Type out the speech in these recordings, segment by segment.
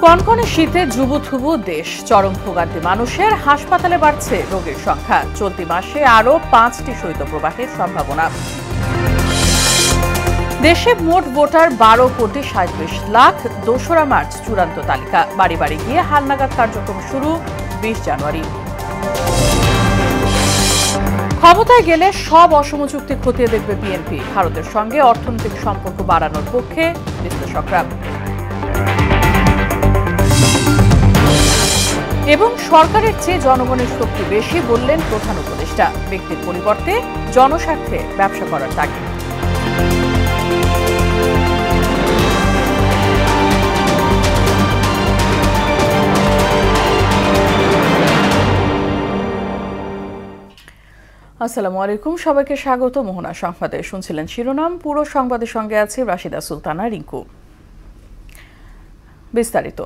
কনকনে শীতে জুবুথুবু দেশ, চরম ভোগান্তি মানুষের, হাসপাতালে বাড়ছে রোগীর সংখ্যা। চলতি মাসে আরও 5টি শৈত্যপ্রবাহের সম্ভাবনা। দেশে মোট ভোটার 12,37,00,000। 2রা মার্চ চূড়ান্ত তালিকা। বাড়ি বাড়ি গিয়ে হালনাগাদ কার্যক্রম শুরু 20 জানুয়ারি। ক্ষমতায় গেলে সব অসম চুক্তি খতিয়ে দেখবে বিএনপি। ভারতের সঙ্গে অর্থনৈতিক সম্পর্ক বাড়ানোর পক্ষে বিশ্লেষকরা। এবং সরকারের চেয়ে জনগণের শক্তি বেশি বললেন প্রধান উপদেষ্টা। ব্যক্তির পরিবর্তে জনস্বার্থে ব্যবসা করার তাগিদ। আসসালামু আলাইকুম, সবাইকে স্বাগত মোহনা সংবাদে। শুনছিলেন শিরোনাম, পুরো সংবাদের সঙ্গে আছে রাশিদা সুলতানা রিঙ্কু। বিস্তারিত।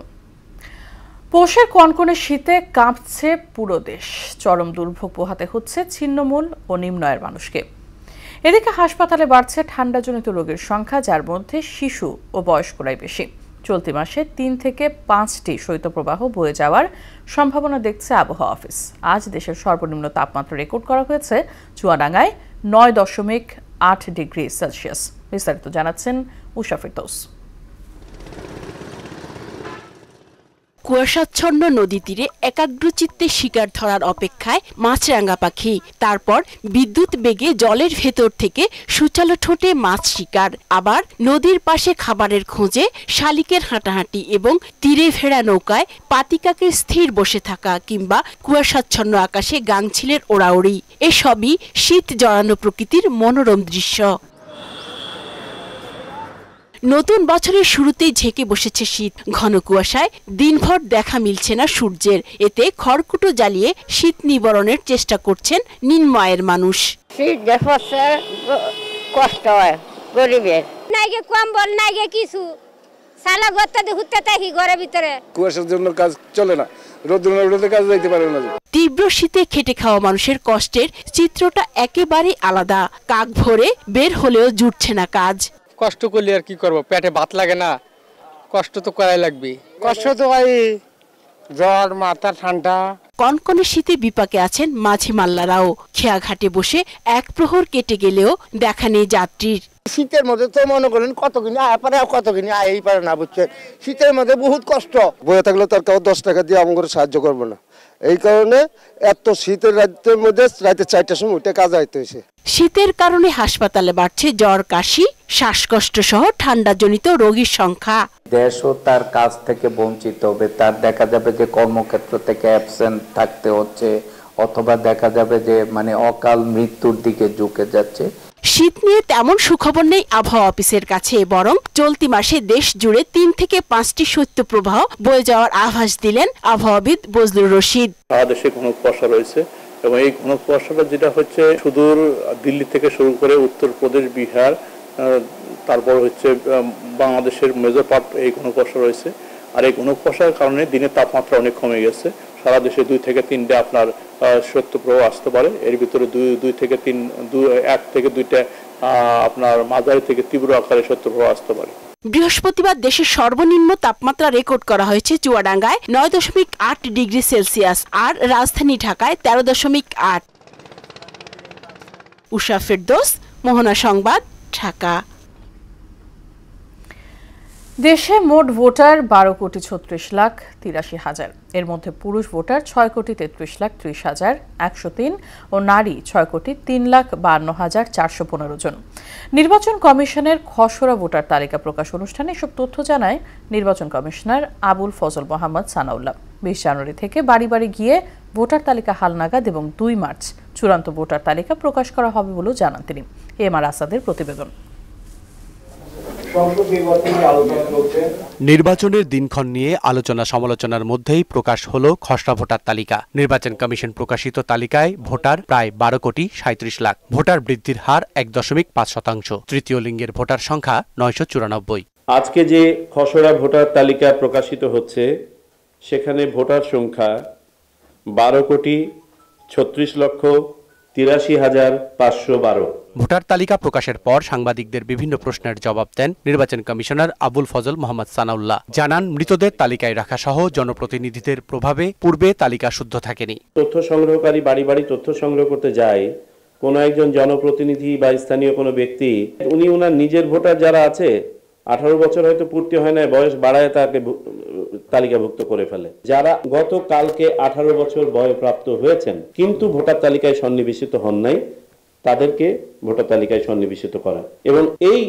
পৌষের কনকনে শীতে কাঁপছে পুরো দেশ। চরম দুর্ভোগ পোহাতে হচ্ছে ছিন্নমূল ও নিম্ন আয়ের মানুষকে। এদিকে হাসপাতালে বাড়ছে ঠান্ডাজনিত রোগীর সংখ্যা, যার মধ্যে শিশু ও বয়স্করাই বেশি। চলতি মাসে 3 থেকে 5টি শৈত্যপ্রবাহ বয়ে যাওয়ার সম্ভাবনা দেখছে আবহাওয়া অফিস। আজ দেশের সর্বনিম্ন তাপমাত্রা রেকর্ড করা হয়েছে চুয়াডাঙ্গায় 9.8 ডিগ্রি সেলসিয়াস। বিস্তারিত জানাচ্ছেন উষা ফেরদৌস। কুয়াশাচ্ছন্ন নদী তীরে একাগ্রচিত্তে শিকার ধরার অপেক্ষায় মাছরাঙা পাখি। তারপর বিদ্যুৎ বেগে জলের ভেতর থেকে সুচালো ঠোঁটে মাছ শিকার। আবার নদীর পাশে খাবারের খোঁজে শালিকের হাঁটাহাঁটি এবং তীরে ভেড়া নৌকায় পাতিকাকে স্থির বসে থাকা, কিংবা কুয়াশাচ্ছন্ন আকাশে গাংছিলের ওড়াউড়ি। এসবই শীত জড়ানো প্রকৃতির মনোরম দৃশ্য। নতুন বছরের শুরুতেই ঝেঁকে বসেছে শীত। ঘন কুয়াশায় দিনভর দেখা মিলছে না সূর্যের। এতে খড়কুটো জ্বালিয়ে শীত নিবারণের চেষ্টা করছেন নিম্ন আয়ের মানুষ। শীত দেখছে কষ্ট হয় গরিবের, নাইগে কম্বল নাইগে কিছু, সালা গত্তা হুতে থাকি ঘরের ভিতরে। কুয়াশার জন্য কাজ চলে না, রোদ্রে কাজ যাইতে পারে না। তীব্র শীতে খেটে খাওয়া মানুষের কষ্টের চিত্রটা একেবারে আলাদা। কাক ভরে বের হলেও জুটছে না কাজ। কষ্ট করলে আর কি করব, পেটে ভাত লাগে না, কষ্ট তো করাই লাগবে। কষ্ট তো হয়, জ্বর, মাথা ঠান্ডা। কনকনে শীতে বিপাকে আছেন মাঝি মাল্লারাও। খেয়াঘাটে বসে এক প্রহর কেটে গেলেও দেখা নেই যাত্রীর। শীতের মধ্যে তো মনে করেন কত কিনে আয় পারে, কত কিনে আয়ই পারে না, বুঝছেন। শীতের মধ্যে বহুত কষ্ট। বয়ে থাকলে তার কেউ 10 টাকা দিয়ে আমাকে সাহায্য করবো না। এই কারণে এত শীতের রাতের মধ্যে রাতে 4টার সময় উঠে কাজ আইতে হয়েছে। শীতের কারণে হাসপাতালে বাড়ছে জ্বর, কাশি, শ্বাসকষ্ট সহ ঠান্ডাজনিত রোগীর সংখ্যা। দেশও তার কাজ থেকে বঞ্চিত হবে। তার দেখা যাবে যে কর্মক্ষেত্র থেকে অ্যাবসেন্ট থাকতে হচ্ছে, অথবা দেখা যাবে যে অকাল মৃত্যুর দিকে ঝুঁকে যাচ্ছে। শীত নিয়ে তেমন সুখবর নেই আবহাওয়া অফিসের কাছে, বরং চলতি মাসে দেশ জুড়ে 3 থেকে 5টি শৈত্যপ্রবাহ বয়ে যাওয়ার আভাস দিলেন আবহাওয়াবিদ বজলুর রশিদ। সারা দেশে ঘন কুয়াশা রয়েছে এবং এই ঘন কুয়াশাটা যেটা হচ্ছে সুদূর দিল্লি থেকে শুরু করে উত্তরপ্রদেশ, বিহার, তারপর হচ্ছে বাংলাদেশের মেজর পার্ট এই ঘন কুয়াশা রয়েছে। আর এই ঘন কুয়াশার কারণে দিনের তাপমাত্রা অনেক কমে গেছে। সারা দেশে 2 থেকে 3টা আপনার শৈত্যপ্রবাহ আসতে পারে। এর ভিতরে 1 থেকে 2টা আপনার মাঝারি থেকে তীব্র আকারে শৈত্যপ্রবাহ আসতে পারে। বৃহস্পতিবার দেশের সর্বনিম্ন তাপমাত্রা রেকর্ড করা হয়েছে চুয়াডাঙ্গায় 9.8 ডিগ্রি সেলসিয়াস, আর রাজধানী ঢাকায় 13.8। উষা ফেরদৌস, মোহনা সংবাদ, ঢাকা। দেশে মোট ভোটার 12,36,83,000। এর মধ্যে পুরুষ ভোটার 6,33,30,103 ও নারী 6,03,52,415 জন। নির্বাচন কমিশনের খসড়া ভোটার তালিকা প্রকাশ অনুষ্ঠানে এসব তথ্য জানায় নির্বাচন কমিশনার আবুল ফজল মোহাম্মদ সানাউল্লাহ। 20 জানুয়ারি থেকে বাড়ি বাড়ি গিয়ে ভোটার তালিকা হালনাগাদ এবং 2 মার্চ চূড়ান্ত ভোটার তালিকা প্রকাশ করা হবে বলেও জানান তিনি। এম আর আসাদের প্রতিবেদন। নির্বাচনের দিনক্ষণ নিয়ে আলোচনা সমালোচনার মধ্যেই প্রকাশ হলো খসড়া ভোটার তালিকা। নির্বাচন কমিশন প্রকাশিত তালিকায় ভোটার প্রায় 12,37,00,000। ভোটার বৃদ্ধির হার 1.5%। তৃতীয় লিঙ্গের ভোটার সংখ্যা 994। আজকে যে খসড়া ভোটার তালিকা প্রকাশিত হচ্ছে, সেখানে ভোটার সংখ্যা 12,36,83,512। ভোটার তালিকা প্রকাশের পর সাংবাদিকদের বিভিন্ন প্রশ্নের জবাব দেন নির্বাচন কমিশনার আবুল ফজল মোহাম্মদ সানাউল্লাহ। জানান, মৃতদের তালিকায় রাখা সহ জনপ্রতিনিধিদের প্রভাবে পূর্বে তালিকা শুদ্ধ থাকেনি। তথ্য সংগ্রহকারী বাড়ি বাড়ি তথ্য সংগ্রহ করতে যায় কোনো একজন জনপ্রতিনিধি বা স্থানীয় কোনো ব্যক্তি, উনি ওনার নিজের ভোটার যারা আছে 18 বছর হয়তো পূর্তি হয় না, বয়স বাড়ায় তাকে তালিকাভুক্ত করে ফেলে। যারা গতকালকে 18 বছর বয়ঃপ্রাপ্ত হয়েছেন কিন্তু ভোটার তালিকায় সন্নিবেশিত হন নাই, তাদেরকে ভোটার তালিকায় সন্নিবেশিত করা এবং এই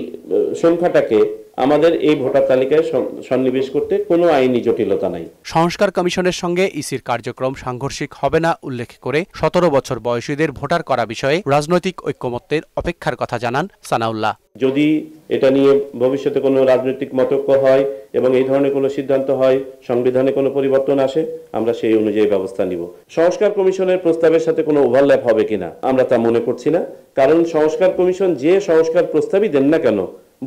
সংখ্যাটাকে আমাদের এই ভোটার তালিকায় সন্নিবেশ করতে কোনো আইনি জটিলতা নাই। সংস্কার কমিশনের সঙ্গে ইসির কার্যক্রম সাংঘর্ষিক হবে না উল্লেখ করে 17 বছর বয়সীদের ভোটার করা বিষয়ে রাজনৈতিক ঐক্যমত্যের অপেক্ষার কথা জানান সানাউল্লাহ। যদি এটা নিয়ে ভবিষ্যতে কোনো রাজনৈতিক মতৈক্য হয় এবং এই ধরনের কোনো সিদ্ধান্ত হয়, সংবিধানে কোনো পরিবর্তন আসে, আমরা সেই অনুযায়ী ব্যবস্থা নিব। সংস্কার কমিশনের প্রস্তাবের সাথে কোনো ওভারল্যাপ হবে কিনা আমরা তা মনে করছি না, কারণ সংস্কার কমিশন যে সংস্কার প্রস্তাবই দেন না কেন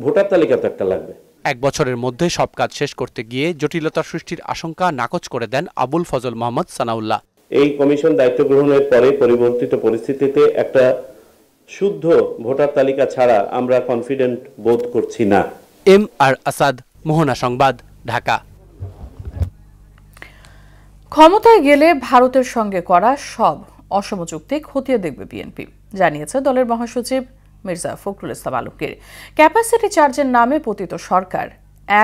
ভোটার তালিকা তো একটা লাগবে। 1 বছরের মধ্যে সব কাজ শেষ করতে গিয়ে জটিলতা সৃষ্টির আশঙ্কা নাকচ করে দেন আবুল ফজল মোহাম্মদ সানাউল্লাহ। এই কমিশন দায়িত্ব গ্রহণের পরে পরিবর্তিত পরিস্থিতিতে একটা শুদ্ধ ভোটার তালিকা ছাড়া আমরা কনফিডেন্ট বোধ করছি না। MR আসাদ, মোহনা সংবাদ, ঢাকা। ক্ষমতায় গেলে ভারতের সঙ্গে করা সব অসম চুক্তি খতিয়ে দেখবে বিএনপি, জানিয়েছে দলের মহাসচিব মির্জা ফখরুল ইসলাম আলমগীর। ক্যাপাসিটি চার্জের নামে পতিত সরকার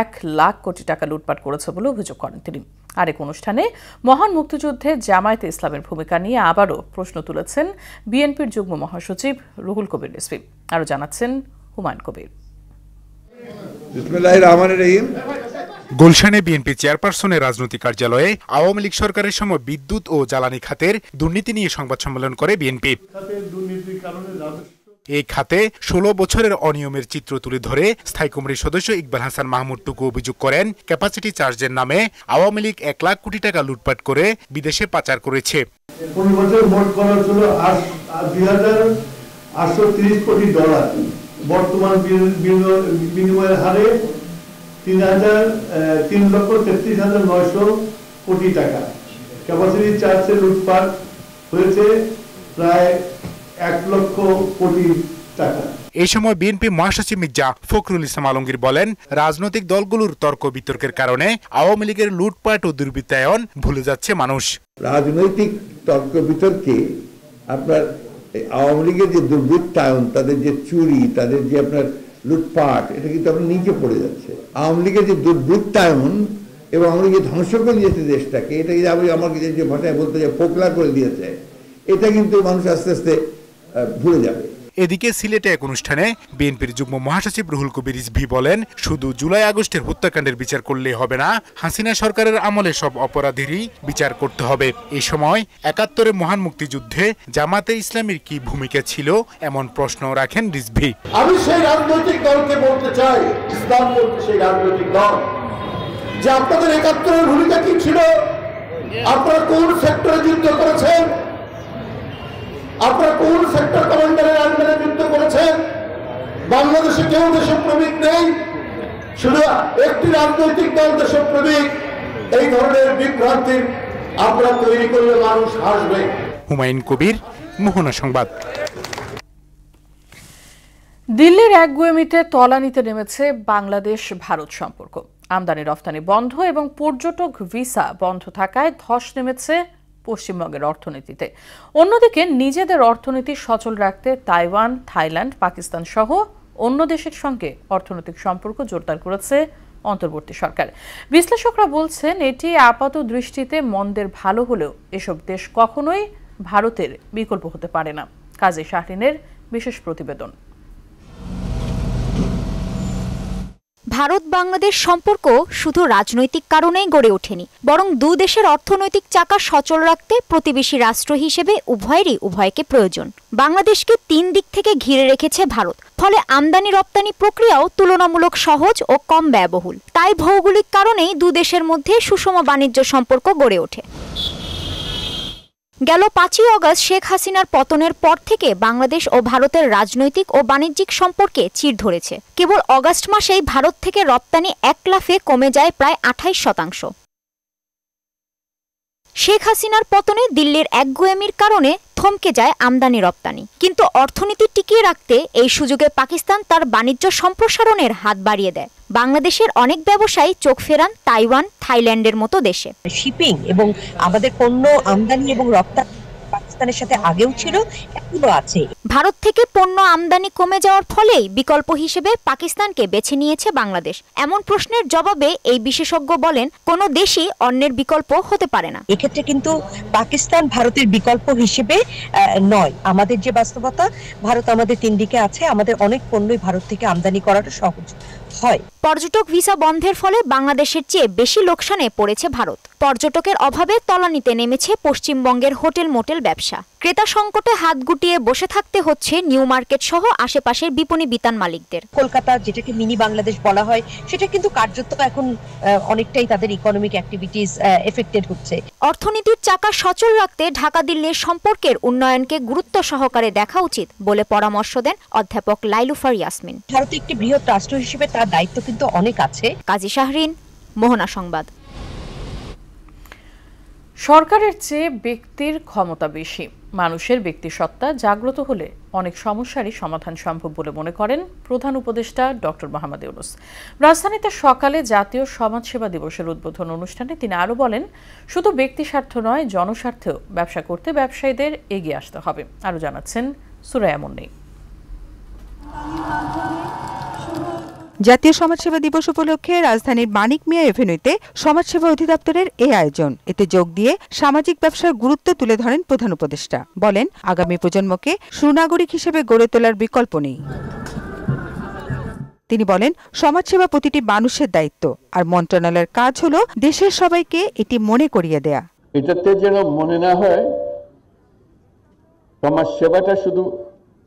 1 লাখ কোটি টাকা লুটপাট করেছে বলে অভিযোগ করেন তিনি। আরেক অনুষ্ঠানে মহান মুক্তিযুদ্ধে জামায়াতে ইসলামের ভূমিকা নিয়ে আবারও প্রশ্ন তুলেছেন বিএনপির যুগ্ম মহাসচিব রুহুল কবির রিজভী। আরও জানাচ্ছেন হুমায়ুন কবির। গুলশানে বিএনপি চেয়ারপারসনের রাজনৈতিক কার্যালয়ে আওয়ামী লীগ সরকারের সময় বিদ্যুৎ ও জ্বালানি খাতের দুর্নীতি নিয়ে সংবাদ সম্মেলন করে বিএনপি। এই খাতে 16 বছরের অনিয়মের চিত্র তুলে ধরে স্থায়ী কমিটির সদস্য ইকবাল হাসান মাহমুদ টুকু অভিযোগ করেন, ক্যাপাসিটি চার্জের নামে আওয়ামী লীগ 1 লাখ কোটি টাকা লুটপাট করে বিদেশে পাচার করেছে। 15 বছর মোট খরচ হলো 2,830 কোটি ডলার। বর্তমান বিনিময়ের হারে 3,33,900 কোটি টাকা। ক্যাপাসিটি চার্জের লুটপাট হয়েছে প্রায় 1 লক্ষ কোটি টাকা। এই সময় বিএনপি মহাসচিব মির্জা ফখরুল ইসলাম আলমগীর বলেন, রাজনৈতিক দলগুলোর তর্ক বিতর্কের কারণে আওয়ামী লীগের লুটপাট ও দুর্বৃত্তায়ন ভুলে যাচ্ছে মানুষ। রাজনৈতিক তর্ক বিতর্কে আপনার আওয়ামী লীগের যে দুর্বৃত্তায়ন, তাদের যে চুরি, তাদের যে আপনার লুটপাট, এটা কিন্তু আপনার নিচে পড়ে যাচ্ছে। আওয়ামী লীগের যে দুর্বৃত্তায়ন এবং আওয়ামী লীগের ধ্বংস করে দিয়েছে দেশটাকে, এটা আমাকে যে ভাষায় বলতে যে পোকলা করে দিয়েছে, এটা কিন্তু মানুষ আস্তে আস্তে ভুলে যাবে। এদিকে সিলেটে এক অনুষ্ঠানে বিএনপির যুগ্ম মহাসচিব রুহুল কবির রিজভী বলেন, শুধু জুলাই আগস্টের হত্যাকাণ্ডের বিচার করলে হবে না, হাসিনা সরকারের আমলে সব অপরাধীরই বিচার করতে হবে। এই সময় 71-এর মহান মুক্তিযুদ্ধে জামাতে ইসলামীর কি ভূমিকা ছিল এমন প্রশ্ন রাখেন রিজভী। আমি সেই রাজনৈতিক দলকে বলতে চাই, ইসলাম বলতে সেই রাজনৈতিক দল, যে আপনাদের 71-এর ভূমিকা কি ছিল? আপনারা কোন সেক্টরে যুদ্ধ করেছেন? আপনারা কোন সেক্টর কমান্ডারের আন্ডারে যুদ্ধ করেছেন? বাংলাদেশে কেউ দেশপ্রেমিক নেই, শুধু একটি রাজনৈতিক দল দেশপ্রেমিক। এই ধরনের বিভ্রান্তি আপনারা তৈরি করলে মানুষ হাসবে। হুমায়ুন কবির, মোহনা সংবাদ। দিল্লির একগুঁয়েমিতে তলানিতে নেমেছে বাংলাদেশ ভারত সম্পর্ক। আমদানি রফতানি বন্ধ এবং পর্যটক ভিসা বন্ধ থাকায় ধস নেমেছে পশ্চিমবঙ্গের অর্থনীতিতে। অন্যদিকে নিজেদের অর্থনীতি সচল রাখতে তাইওয়ান, থাইল্যান্ড, পাকিস্তান সহ অন্য দেশের সঙ্গে অর্থনৈতিক সম্পর্ক জোরদার করেছে অন্তর্বর্তী সরকার। বিশ্লেষকরা বলছেন, এটি আপাত দৃষ্টিতে মন্দের ভালো হলেও এসব দেশ কখনোই ভারতের বিকল্প হতে পারে না। কাজী শাহরিনের বিশেষ প্রতিবেদন। ভারত বাংলাদেশ সম্পর্ক শুধু রাজনৈতিক কারণেই গড়ে ওঠেনি, বরং দু দেশের অর্থনৈতিক চাকা সচল রাখতে প্রতিবেশী রাষ্ট্র হিসেবে উভয়েরই উভয়কে প্রয়োজন। বাংলাদেশকে 3 দিক থেকে ঘিরে রেখেছে ভারত, ফলে আমদানি রপ্তানি প্রক্রিয়াও তুলনামূলক সহজ ও কম ব্যয়বহুল। তাই ভৌগোলিক কারণেই দু দেশের মধ্যে সুষম বাণিজ্য সম্পর্ক গড়ে ওঠে। গেল 5ই অগস্ট শেখ হাসিনার পতনের পর থেকে বাংলাদেশ ও ভারতের রাজনৈতিক ও বাণিজ্যিক সম্পর্কে চিড় ধরেছে। কেবল অগস্ট মাসেই ভারত থেকে রপ্তানি 1 লাফে কমে যায় প্রায় 28%। শেখ হাসিনার পতনে দিল্লির একগুঁয়েমির কারণে থমকে যায় আমদানি রপ্তানি, কিন্তু অর্থনীতি টিকিয়ে রাখতে এই সুযোগে পাকিস্তান তার বাণিজ্য সম্প্রসারণের হাত বাড়িয়ে দেয়। বাংলাদেশের অনেক ব্যবসায়ী চোখ ফেরান তাইওয়ান, থাইল্যান্ডের মতো দেশে। শিপিং এবং আমাদের পণ্য আমদানি এবং রপ্তানি পাকিস্তানের সাথে আগেও ছিল, এখনো আছে। ভারত থেকে পণ্য আমদানি কমে যাওয়ার ফলেই বিকল্প হিসেবে পাকিস্তানকে বেছে নিয়েছে বাংলাদেশ। এমন প্রশ্নের জবাবে এই বিশেষজ্ঞ বলেন, কোনো দেশই অন্যের বিকল্প হতে পারে না। এক্ষেত্রে কিন্তু পাকিস্তান ভারতের বিকল্প হিসেবে নয়। আমাদের যে বাস্তবতা, ভারত আমাদের তিন দিকে আছে, আমাদের অনেক পণ্যই ভারত থেকে আমদানি করাটা সহজ হয়। পর্যটক ভিসা বন্ধের ফলে বাংলাদেশের চেয়ে বেশি লোকসানে পড়েছে ভারত। পর্যটকের অভাবে তলানিতে নেমেছে পশ্চিমবঙ্গের হোটেল মোটেল ব্যবসা। ক্রেতা সংকটে হাত গুটিয়ে বসে থাকতে হচ্ছে নিউ মার্কেট সহ আশেপাশের বিপণী বিতান মালিকদের। কলকাতা, যেটাকে মিনি বাংলাদেশ বলা হয়, সেটা কিন্তু কার্যত এখন অনেকটাই তাদের ইকোনমিক অ্যাক্টিভিটিস এফেক্টেড হচ্ছে। অর্থনীতির চাকা সচল রাখতে ঢাকা দিল্লির সম্পর্কের উন্নয়নকে গুরুত্ব সহকারে দেখা উচিত বলে পরামর্শ দেন অধ্যাপক লাইলুফার ইয়াসমিন। ভারত একটি বৃহৎ রাষ্ট্র হিসেবে তার দায়িত্ব কিন্তু অনেক আছে। কাজী শাহরিন, মোহনা সংবাদ। সরকারের চেয়ে ব্যক্তির ক্ষমতা বেশি। মানুষের ব্যক্তিসত্তা জাগ্রত হলে অনেক সমস্যারই সমাধান সম্ভব বলে মনে করেন প্রধান উপদেষ্টা ডক্টর মোহাম্মদ ইউনূস। রাজধানীতে সকালে জাতীয় সমাজসেবা দিবসের উদ্বোধন অনুষ্ঠানে তিনি আরও বলেন, শুধু ব্যক্তি স্বার্থ নয়, জনস্বার্থেও ব্যবসা করতে ব্যবসায়ীদের এগিয়ে আসতে হবে। আরও জানাচ্ছেন সুরাইয়া মুন্নী। জাতীয় সমাজসেবা দিবস উপলক্ষে রাজধানীর মানিক মিয়া এভিনিউতে সমাজসেবা অধিদপ্তরের এই আয়োজন। এতে যোগ দিয়ে সামাজিক ব্যবসার গুরুত্ব তুলে ধরেন প্রধান উপদেষ্টা। বলেন, আগামী প্রজন্মকে সুনাগরিক হিসেবে গড়ে তোলার বিকল্প নেই। তিনি বলেন, সমাজসেবা প্রতিটি মানুষের দায়িত্ব, আর মন্ত্রণালয়ের কাজ হলো দেশের সবাইকে এটি মনে করিয়ে দেয়া। এটাতে যেন মনে না হয় সমাজসেবাটা শুধু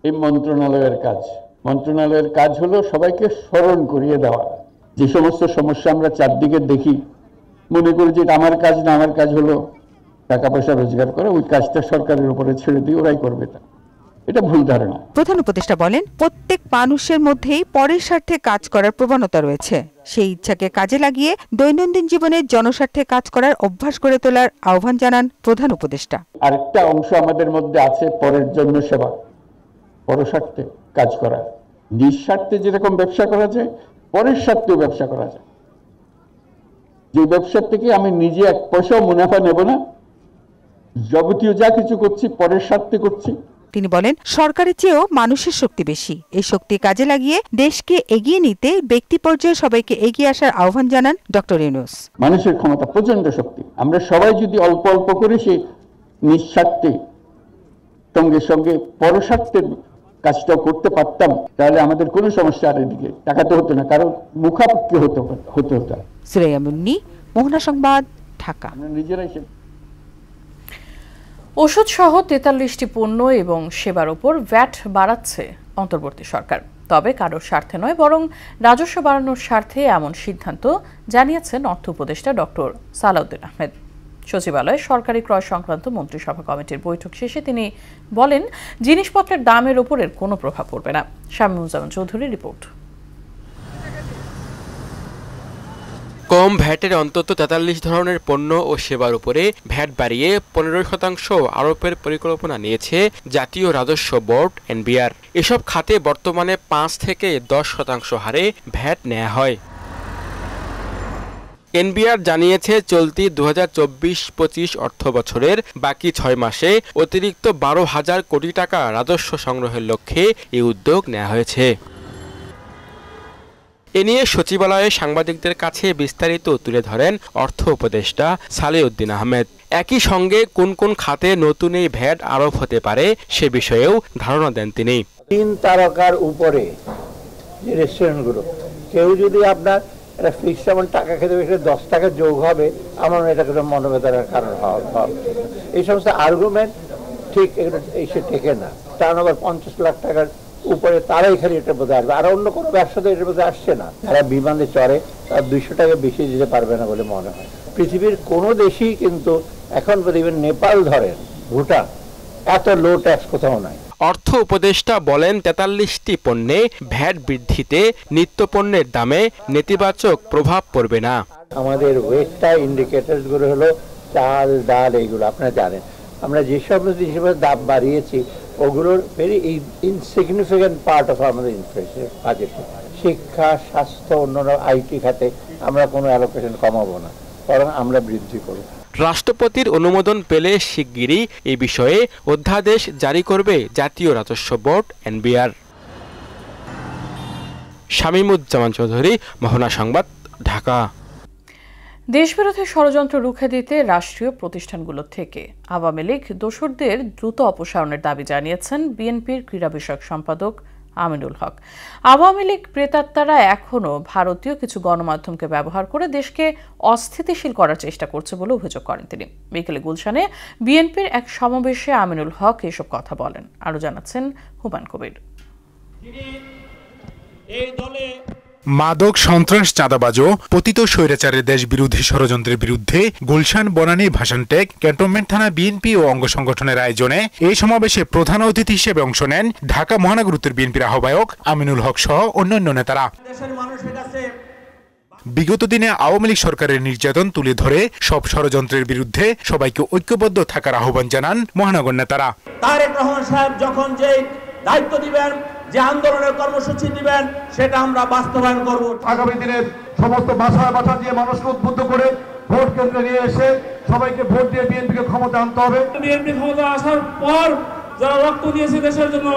এই মন্ত্রণালয়ের কাজ। মন্ত্রণালয়ের কাজ হলো সবাইকে স্মরণ করিয়ে দেওয়া। যে সমস্ত সমস্যা আমরা চারদিকে দেখি, মনে করি যে আমার কাজ না, আমার কাজ হলো টাকা পয়সা রোজগার করা, ওই কাজটা সরকারের উপরে ছেড়ে দিয়ে ওরাই করবে। এটা ভুল ধারণা। প্রধান উপদেষ্টা বলেন, প্রত্যেক মানুষের মধ্যেই পরের স্বার্থে কাজ করার প্রবণতা রয়েছে। সেই ইচ্ছাকে কাজে লাগিয়ে দৈনন্দিন জীবনে জনস্বার্থে কাজ করার অভ্যাস গড়ে তোলার আহ্বান জানান প্রধান উপদেষ্টা। আরেকটা অংশ আমাদের মধ্যে আছে পরের জন্য সেবা, পরস্বার্থে কাজ করা। নিঃস্বার্থে যেরকম ব্যবসা করা যায়, পরের স্বার্থেও ব্যবসা করা যায়। যে ব্যবসার থেকে আমি নিজে এক পয়সাও মুনাফা নেব না, যাবতীয় যা কিছু করছি পরের স্বার্থে করছি। তিনি বলেন, সরকারের চেয়েও মানুষের শক্তি বেশি। এই শক্তি কাজে লাগিয়ে দেশকে এগিয়ে নিতে ব্যক্তি পর্যায়ে সবাইকে এগিয়ে আসার আহ্বান জানান ডক্টর ইউনূস। মানুষের ক্ষমতা প্রচন্ড শক্তি। আমরা সবাই যদি অল্প অল্প করে সেই নিঃস্বার্থে সঙ্গে সঙ্গে পরস্বার্থের কাজটাও করতে পারতাম, তাহলে আমাদের কোনো সমস্যা আর এদিকে তাকাতে হতো না, কারণ মুখাপেক্ষি হতে হতো। সুরাইয়া মুন্নী, মোহনা সংবাদ, ঢাকা। আমরা নিজেরাই ওষুধ সহ ৪৩টি পণ্য এবং সেবার উপর ভ্যাট বাড়াচ্ছে অন্তর্বর্তী সরকার। তবে কারোর স্বার্থে নয়, বরং রাজস্ব বাড়ানোর স্বার্থে এমন সিদ্ধান্ত জানিয়েছেন অর্থ উপদেষ্টা ডক্টর সালাউদ্দিন আহমেদ। সচিবালয়ে সরকারি ক্রয় সংক্রান্ত মন্ত্রিসভা কমিটির বৈঠক শেষে তিনি বলেন, জিনিসপত্রের দামের উপর এর কোনো প্রভাব পড়বে না। শামীমুজ্জামান চৌধুরীর রিপোর্ট। কম ভ্যাটের অন্তত ৪৩ ধরনের পণ্য ও সেবার উপরে ভ্যাট বাড়িয়ে ১৫% আরোপের পরিকল্পনা নিয়েছে জাতীয় রাজস্ব বোর্ড এনবিআর। এসব খাতে বর্তমানে ৫ থেকে ১০% হারে ভ্যাট নেওয়া হয়। এনবিআর জানিয়েছে, চলতি ২০২৪-২৫ অর্থ বছরের বাকি ৬ মাসে অতিরিক্ত ১২,০০০ কোটি টাকা রাজস্ব সংগ্রহের লক্ষ্যে এই উদ্যোগ নেওয়া হয়েছে। এ নিয়ে সচিবালয়ে সাংবাদিকদের কাছে বিস্তারিত তুলে ধরেন অর্থ উপদেষ্টা সালেউদ্দিন আহমেদ। একই সঙ্গে কোন কোন খাতে নতুন এই ভ্যাট আরোপ হতে পারে সে বিষয়েও ধারণা দেন তিনি। ৩ তারকার উপরে যে রেস্টুরেন্টগুলো, কেউ যদি আপনার একটা ফিক্সড অ্যামাউন্ট টাকা খেতে বসে 10 টাকা যোগ হবে, আমার এটা কোনো মনোবেদনার কারণ হওয়া। এই সমস্ত আর্গুমেন্ট ঠিক এসে ঠেকে না। টার্নওভার 50 লাখ টাকার উপরে তারাই খালি এটার মধ্যে আসবে, আর অন্য কোনো ব্যবসা তো এটার মধ্যে আসছে না। যারা বিমানে চড়ে তারা 200 টাকা বেশি দিতে পারবে না বলে মনে হয়। পৃথিবীর কোনো দেশই কিন্তু এখন ইভেন নেপাল ধরেন, ভুটান, এত লো ট্যাক্স কোথাও নাই। অর্থ উপদেষ্টা বলেন, ৪৩টি পণ্যে ভ্যাট বৃদ্ধিতে নিত্য পণ্যের দামে নেতিবাচক প্রভাব পড়বে না। আমাদের ওয়েটটা ইন্ডিকেটরস গুলো হলো চাল ডাল এইগুলো আপনারা জানেন, আমরা যেসব জিনিসের দাম বাড়িয়েছি ওগুলোর ভেরি ইনসিগনিফিক্যান্ট পার্ট অফ আমাদের ইনফ্লেশন বাজেট। শিক্ষা, স্বাস্থ্য, অন্যান্য আইটি খাতে আমরা কোনো অ্যালোকেশন কমাবো না, বরং আমরা বৃদ্ধি করব। রাষ্ট্রপতির অনুমোদন পেলে শিগগিরই এই বিষয়ে অধ্যাদেশ জারি করবে জাতীয় রাজস্ব বোর্ড এনবিআর। শামীমুজ্জামান চৌধুরী, মোহনা সংবাদ, ঢাকা। দেশবিরোধী ষড়যন্ত্র রুখে দিতে রাষ্ট্রীয় প্রতিষ্ঠানগুলো থেকে আওয়ামী লীগ দোসরদের দ্রুত অপসারণের দাবি জানিয়েছেন বিএনপির ক্রীড়া বিষয়ক সম্পাদক আমিনুল হক। আওয়ামী লীগ প্রেতাত্মারা এখনও ভারতীয় কিছু গণমাধ্যমকে ব্যবহার করে দেশকে অস্থিতিশীল করার চেষ্টা করছে বলে অভিযোগ করেন তিনি। বিকেলে গুলশানে বিএনপির এক সমাবেশে আমিনুল হক এসব কথা বলেন। আরও জানাচ্ছেন হুমায়ুন কবির। মাদক, সন্ত্রাস, চাঁদাবাজ ও পতিত স্বৈরাচারের দেশ বিরোধী ষড়যন্ত্রের বিরুদ্ধে গুলশান বনানী ভাষানটেক ক্যান্টনমেন্ট থানা বিএনপি ও অঙ্গ সংগঠনের আয়োজনে এই সমাবেশে প্রধান অতিথি হিসেবে অংশ নেন ঢাকা মহানগর উত্তর বিএনপির আহ্বায়ক আমিনুল হক সহ অন্যান্য নেতারা। বিগত দিনে আওয়ামী লীগ সরকারের নির্যাতন তুলে ধরে সব ষড়যন্ত্রের বিরুদ্ধে সবাইকে ঐক্যবদ্ধ থাকার আহ্বান জানান মহানগর নেতারা। তারেক রহমান সাহেব যখন যে দায়িত্ব দিবেন, যে আন্দোলনের কর্মসূচি দিবেন, সেটা আমরা বাস্তবায়ন করব। আগামী দিনের সমস্ত বাসায় বাসা দিয়ে মানুষকে উদ্বুদ্ধ করে ভোট কেন্দ্রে নিয়ে এসে সবাইকে ভোট দিয়ে বিএনপিকে ক্ষমতা আনতে হবে। বিএনপি ক্ষমতা আসার পর যারা রক্ত দিয়েছে দেশের জন্য,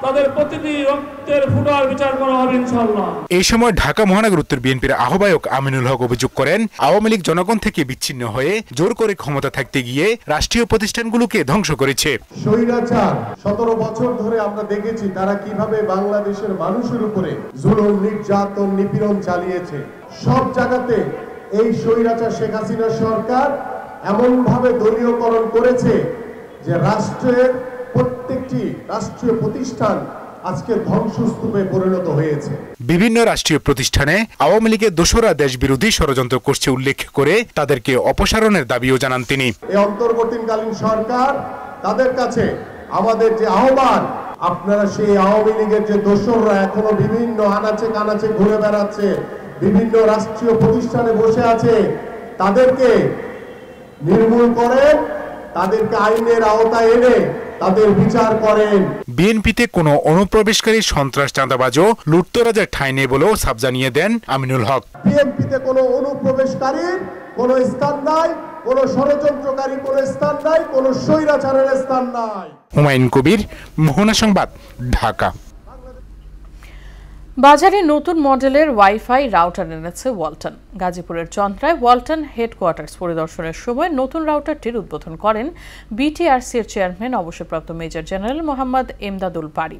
তাদের প্রতিটি রক্তের ফোঁটার বিচার করা হবে ইনশাআল্লাহ। এই সময় ঢাকা মহানগর উত্তর বিএনপির আহ্বায়ক আমিনুল হক অভিযোগ করেন, আওয়ামী লীগ জনগণ থেকে বিচ্ছিন্ন হয়ে জোর করে ক্ষমতা থাকতে গিয়ে রাষ্ট্রীয় প্রতিষ্ঠানগুলোকে ধ্বংস করেছে। স্বৈরাচার 17 বছর ধরে আমরা দেখেছি তারা কিভাবে বাংলাদেশের মানুষের উপরে জুলুম, নির্যাতন, নিপীড়ন চালিয়েছে। সব জায়গাতে এই স্বৈরাচার শেখ হাসিনা সরকার এমন ভাবে দলীয়করণ করেছে যে রাষ্ট্রের প্রত্যেকটি রাষ্ট্রীয় প্রতিষ্ঠান আজকে ধ্বংসস্তূপে পরিণত হয়েছে। বিভিন্ন রাষ্ট্রীয় প্রতিষ্ঠানে আওয়ামী লীগের দোসরা দেশ বিরোধী ষড়যন্ত্র করছে উল্লেখ করে তাদেরকে অপসারণের দাবিও জানান তিনি। এই অন্তর্বর্তীকালীন সরকার তাদের কাছে আমাদের যে আহ্বান, আপনারা সেই আওয়ামী লীগের যে দোসররা এখনো বিভিন্ন আনাচে কানাচে ঘুরে বেড়াচ্ছে, বিভিন্ন রাষ্ট্রীয় প্রতিষ্ঠানে বসে আছে, তাদেরকে নির্মূল করেন, তাদেরকে আইনের আওতায় এনে তাদের বিচার করেন। বিএনপিতে কোনো অনুপ্রবেশকারী, সন্ত্রাস, চাঁদাবাজ ও লুটতরাজের ঠাঁই নেই বলেও সাফ জানিয়ে দেন আমিনুল হক। বিএনপিতে কোনো অনুপ্রবেশকারীর কোনো স্থান নাই, কোনো ষড়যন্ত্রকারী কোনো স্থান নাই, কোনো স্বৈরাচারের স্থান নাই। হুমায়ুন কবির, মোহনা সংবাদ, ঢাকা। বাজারে নতুন মডেলের ওয়াইফাই রাউটার এনেছে ওয়ালটন। গাজীপুরের চন্দ্রায় ওয়ালটন হেডকোয়ার্টার্স পরিদর্শনের সময় নতুন রাউটারটির উদ্বোধন করেন বিটিআরসির চেয়ারম্যান অবসরপ্রাপ্ত মেজর জেনারেল মোহাম্মদ এমদাদুল বারী।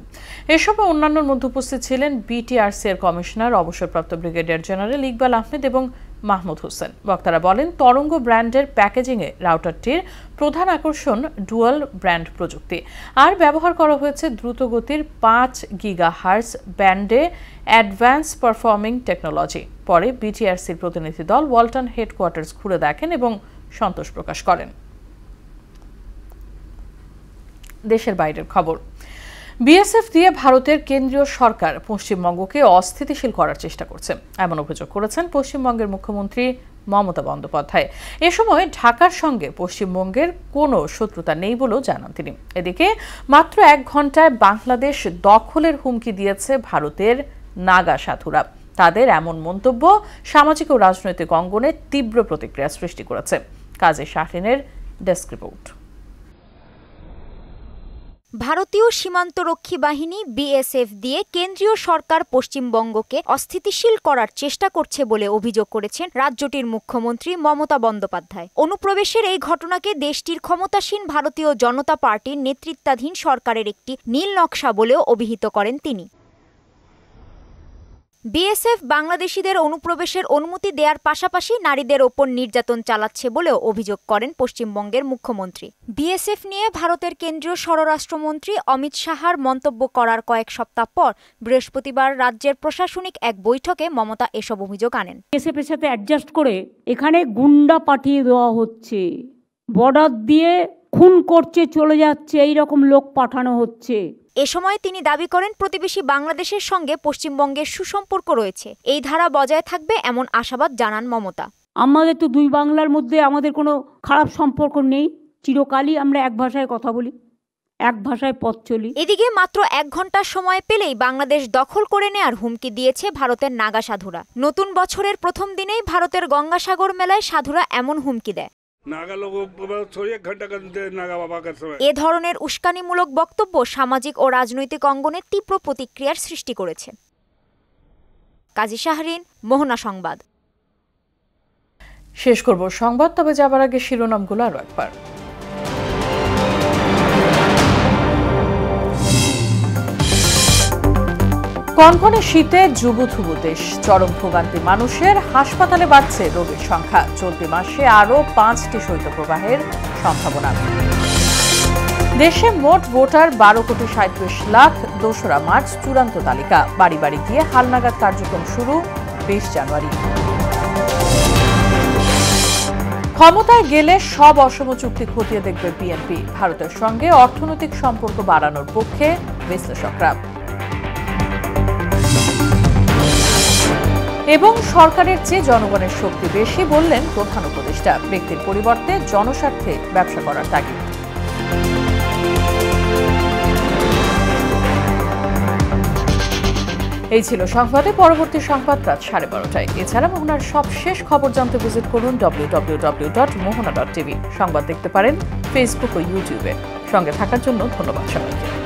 এ সময় অন্যান্যর মধ্যে উপস্থিত ছিলেন বিটিআরসির কমিশনার অবসরপ্রাপ্ত ব্রিগেডিয়ার জেনারেল ইকবাল আহমেদ এবং মাহমুদ হোসেন। বক্তারা বলেন, তরঙ্গ ব্র্যান্ডের প্যাকেজিংয়ে রাউটারটির প্রধান আকর্ষণ ডুয়াল ব্র্যান্ড প্রযুক্তি, আর ব্যবহার করা হয়েছে দ্রুতগতির 5 গিগাহার্জ ব্যান্ডে অ্যাডভান্স পারফর্মিং টেকনোলজি। পরে বিটিআরসির প্রতিনিধি দল ওয়ালটন হেডকোয়ার্টার্স ঘুরে দেখেন এবং সন্তোষ প্রকাশ করেন। দেশের বাইরের খবর। বিএসএফ দিয়ে ভারতের কেন্দ্রীয় সরকার পশ্চিমবঙ্গকে অস্থিতিশীল করার চেষ্টা করছে, এমন অভিযোগ করেছেন পশ্চিমবঙ্গের মুখ্যমন্ত্রী মমতা বন্দ্যোপাধ্যায়। এ সময় ঢাকার সঙ্গে পশ্চিমবঙ্গের কোনো শত্রুতা নেই বলেও জানান তিনি। এদিকে মাত্র 1 ঘন্টায় বাংলাদেশ দখলের হুমকি দিয়েছে ভারতের নাগা সাধুরা। তাদের এমন মন্তব্য সামাজিক ও রাজনৈতিক অঙ্গনে তীব্র প্রতিক্রিয়া সৃষ্টি করেছে। কাজী শাহরিনের ডেস্ক রিপোর্ট। ভারতীয় সীমান্তরক্ষী বাহিনী বিএসএফ দিয়ে কেন্দ্রীয় সরকার পশ্চিমবঙ্গকে অস্থিতিশীল করার চেষ্টা করছে বলে অভিযোগ করেছেন রাজ্যটির মুখ্যমন্ত্রী মমতা বন্দ্যোপাধ্যায়। অনুপ্রবেশের এই ঘটনাকে দেশটির ক্ষমতাসীন ভারতীয় জনতা পার্টির নেতৃত্বাধীন সরকারের একটি নীল নকশা বলেও অভিহিত করেন তিনি। বিএসএফ বাংলাদেশিদের অনুপ্রবেশের অনুমতি দেওয়ার পাশাপাশি নারীদের ওপর নির্যাতন চালাচ্ছে বলেও অভিযোগ করেন পশ্চিমবঙ্গের মুখ্যমন্ত্রী। বিএসএফ নিয়ে ভারতের কেন্দ্রীয় স্বরাষ্ট্রমন্ত্রী অমিত শাহর মন্তব্য করার কয়েক সপ্তাহ পর বৃহস্পতিবার রাজ্যের প্রশাসনিক এক বৈঠকে মমতা এসব অভিযোগ আনেন। বিএসএফ এর সাথে অ্যাডজাস্ট করে এখানে গুন্ডা পাঠিয়ে দেওয়া হচ্ছে, বর্ডার দিয়ে খুন করছে, চলে যাচ্ছে, এই রকম লোক পাঠানো হচ্ছে। এ সময় তিনি দাবি করেন, প্রতিবেশী বাংলাদেশের সঙ্গে পশ্চিমবঙ্গের সুসম্পর্ক রয়েছে, এই ধারা বজায় থাকবে এমন আশাবাদ জানান মমতা। আমাদের তো দুই বাংলার মধ্যে আমাদের কোনো খারাপ সম্পর্ক নেই, চিরকালই আমরা এক ভাষায় কথা বলি, এক ভাষায় পথ চলি। এদিকে মাত্র 1 ঘন্টা সময় পেলেই বাংলাদেশ দখল করে নেয়ার হুমকি দিয়েছে ভারতের নাগা সাধুরা। নতুন বছরের প্রথম দিনেই ভারতের গঙ্গাসাগর মেলায় সাধুরা এমন হুমকি দেয়। এ ধরনের উস্কানিমূলক বক্তব্য সামাজিক ও রাজনৈতিক অঙ্গনে তীব্র প্রতিক্রিয়ার সৃষ্টি করেছে। কাজী শাহরিন, মোহনা সংবাদ। শেষ করব সংবাদ, তবে যাবার আগে শিরোনামগুলো আরো একবার। কনকনে শীতে জুবুথুবু দেশ, চরম ভোগান্তি মানুষের, হাসপাতালে বাড়ছে রোগীর সংখ্যা, চলতি মাসে আরও 5টি শৈত্যপ্রবাহের সম্ভাবনা। দেশে মোট ভোটার 12,37,00,000, 2রা মার্চ চূড়ান্ত তালিকা, বাড়ি বাড়ি গিয়ে হালনাগাদ কার্যক্রম শুরু 20 জানুয়ারি। ক্ষমতায় গেলে সব অসম চুক্তি খতিয়ে দেখবে বিএনপি, ভারতের সঙ্গে অর্থনৈতিক সম্পর্ক বাড়ানোর পক্ষে বিশ্লেষকরা। এবং সরকারের চেয়ে জনগণের শক্তি বেশি বললেন প্রধান উপদেষ্টা, ব্যক্তির পরিবর্তে জনস্বার্থে ব্যবসা করার তাগিদ। এই ছিল সংবাদে, পরবর্তী সংবাদ রাত 12:30টায়। এছাড়া মোহনার সব শেষ খবর জানতে ভিজিট করুন www.mohona.tv। সংবাদ দেখতে পারেন ফেসবুক ও ইউটিউবে। সঙ্গে থাকার জন্য ধন্যবাদ সবাইকে।